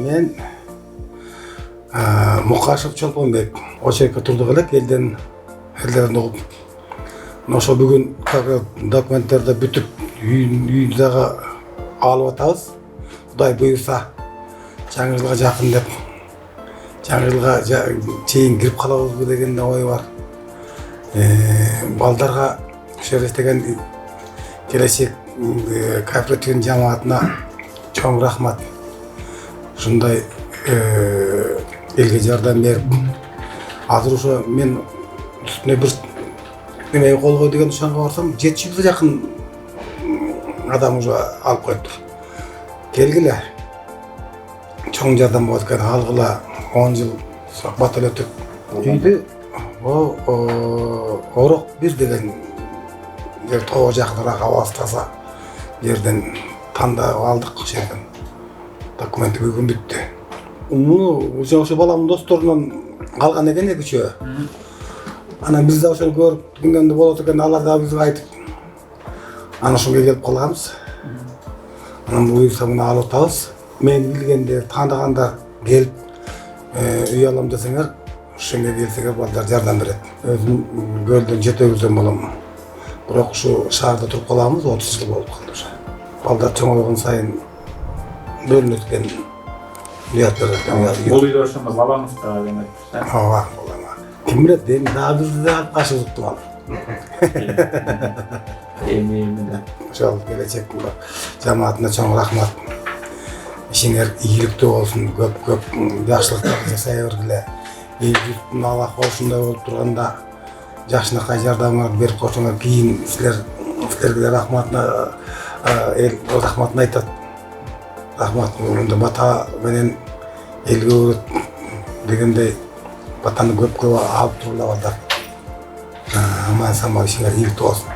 Мен Мукашев Чолпонбек очеркке турдук элек элдерин угуп. Ошо бүгүн документтерди бүтүп үйдү дагы алып атабыз. Кудай буюрса жаңы жылга жакын деп. Жаңы жылга чейин кирип калабызбы деген ой бар. Балдарга ошо эстеген келечек кооперативдин жамаатына чоң рахмат. Ушундай элге жардам берип, азыр ошо мен үстүнө бир неме колгой деген ушанга барсам 700 жакын адам уже алып коюптур. Келгиле. Чоң жардам болот экен, алгыла 10 жыл батал өтүп. Үйдү Орок бир деген жер тоо жакыныраак абасы таза жерден тандап алдык ошол жерден. Документи бүгүн бүттү. Муну ошо баламдын досторунан калган экен экичөө. Анан биз да ошону көрүп күнгөндө болот экен, алар да бизге айтып. Анан ошого келип калганбыз. Анан буюрса муну алып атабыз. Мен билгенде тааныгандар келип үй алам десеңер, ошоңо келсеңер балдар жардам берет. Өзүм көлдөн жетөбүздөн болом. Бирок ушу шаарда туруп калабыз, 30 жыл болуп калды ошо. Балдар чоңойгон сайын бөлүнөт экен. Бул үйдө ошондо балаңыз да демек. Ооба, балаңа. Ким билет, эми дагы бизди да кашыктып алып. Эми Ошол келечек жамаатына чоң рахмат. Ишиңер ийгиликтүү болсун, көп жакшылыктарды жасай бергиле. Элдин Аллах ошондой болуп турганда жакшынакай жардамыңарды берип койсоңор, кийин силерге рахматын айтат. Рахмат, мындай бата менен элге өрөт дегендей батаны көп алып турула балдар. Аман-сааман ишиңер ийгиликтүү болсун.